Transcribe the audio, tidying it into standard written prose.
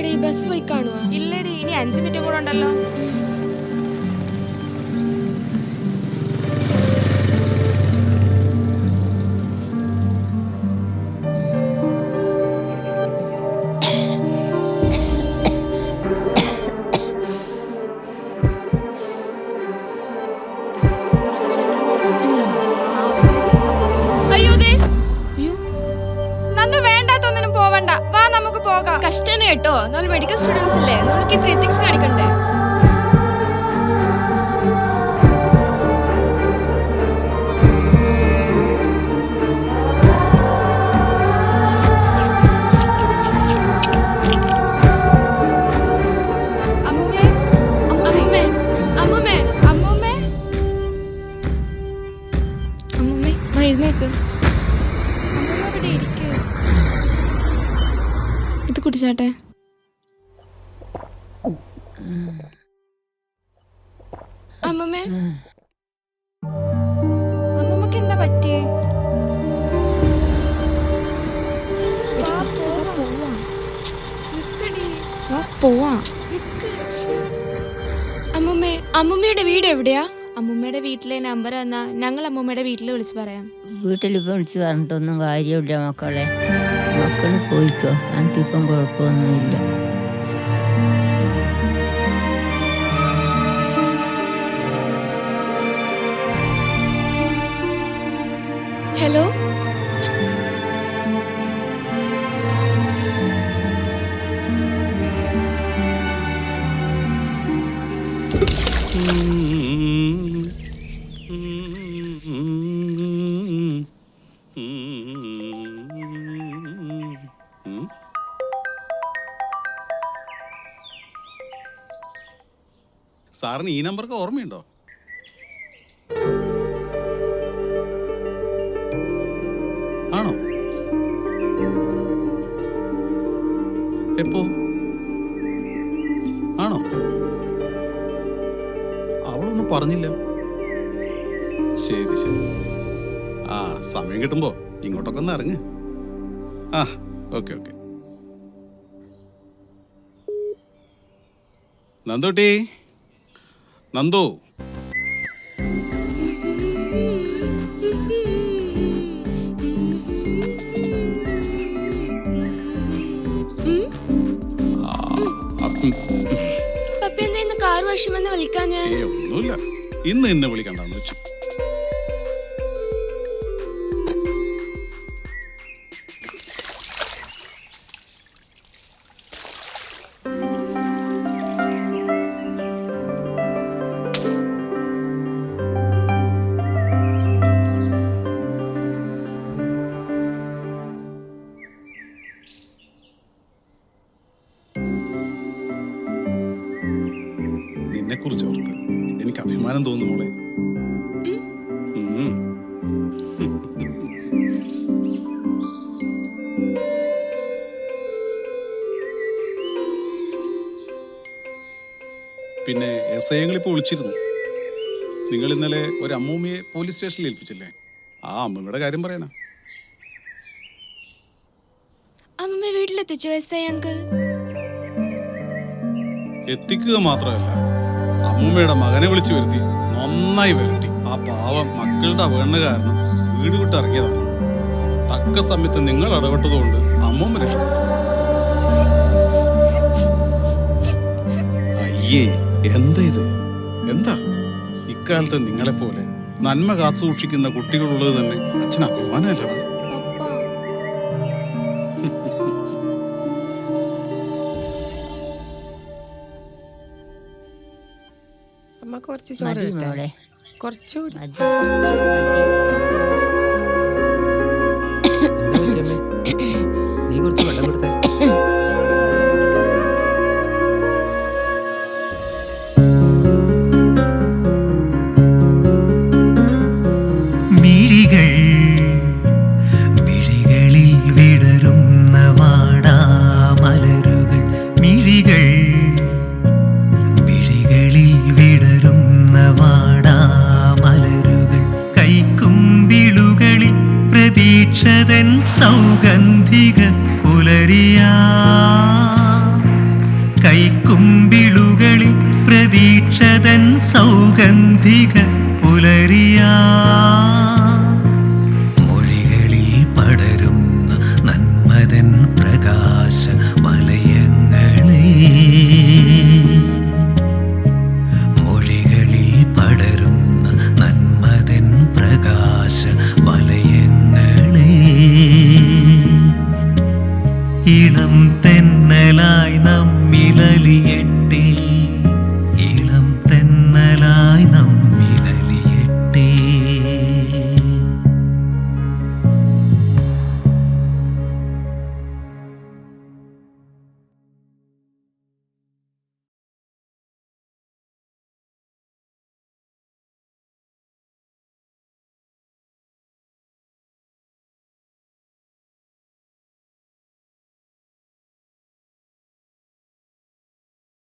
എടി ബസ് പോയി കാണുവാ? ഇല്ലടി, ഇനി 5 മിനിറ്റും കൂടെ ഉണ്ടല്ലോ. കഷ്ടനെ കേട്ടോ, നമ്മൾ മെഡിക്കൽ സ്റ്റുഡൻസ് അല്ലേ, നമ്മൾക്ക് ഇത്ര എത്തിക്സ് കാണിക്കണ്ടേ? ഇത് കുടിച്ചാട്ടെ. അമ്മമ്മേ, അമ്മമ്മക്ക് എന്താ പറ്റിയേ? പോവാ. അമ്മമ്മേ, അമ്മമ്മയുടെ വീട് എവിടെയാ? അമ്മൂമ്മയുടെ വീട്ടിലെ നമ്പർ തന്നാ ഞങ്ങൾ അമ്മൂമ്മയുടെ വീട്ടിൽ വിളിച്ച് പറയാം. വീട്ടിലിപ്പം വിളിച്ച് പറഞ്ഞിട്ടൊന്നും കാര്യമില്ല മക്കളെ. മക്കൾ പോയിക്കോ, എനിക്കിപ്പം കുഴപ്പമൊന്നുമില്ല. ഹലോ, സാറിന് ഈ നമ്പർക്ക് ഓർമ്മയുണ്ടോ? ആണോ? എപ്പോ? ആണോ? അവളൊന്നും പറഞ്ഞില്ല. ശരി ശരി. ആ, സമയം കിട്ടുമ്പോ ഇങ്ങോട്ടൊക്കെ ഒന്ന് ഇറങ്ങ്. ആ, ഓക്കെ ഓക്കെ. നന്ദോട്ടി, നന്ദു, കാർ വർഷമെന്ന് വിളിക്കാൻ ഞാൻ ഒന്നുമില്ല, ഇന്ന് എന്നെ വിളിക്കണ്ടെന്ന് വെച്ചു. കുറിച്ച് ഓർത്ത് എനിക്ക് അഭിമാനം തോന്നുന്നു മോളെ. പിന്നെ SIകൾ ഇപ്പോൾ വിളിച്ചിരുന്നു. നിങ്ങൾ ഇന്നലെ ഒരു അമ്മൂമ്മയെ പോലീസ് സ്റ്റേഷനിൽ ഏൽപ്പിച്ചില്ലേ? ആ അമ്മൂമ്മയുടെ കാര്യം പറയാനാ. അമ്മമ്മ വീട്ടിലെത്തിച്ചോ SI അങ്കിൾ? എത്തിക്കുക മാത്രമല്ല, അമ്മൂമ്മയുടെ മകനെ വിളിച്ചു വരുത്തി നന്നായി വരട്ടി. ആ പാവം മക്കളുടെ അവഗണന കാരണം വീട് വിട്ട് ഇറങ്ങിയതാണ്. തക്ക സമയത്ത് നിങ്ങൾ ഇടപെട്ടതുകൊണ്ട് അമ്മൂമ്മ രക്ഷപ്പെട്ടു. അയ്യേ, എന്താ ഇത്? എന്താ ഇക്കാലത്ത് നിങ്ങളെപ്പോലെ നന്മ കാത്തു സൂക്ഷിക്കുന്ന കുട്ടികളുള്ളത് തന്നെ അച്ഛൻ അഭിമാനമല്ലടാ. കുറച്ച് ചോറ്, കുറച്ചുകൂടി.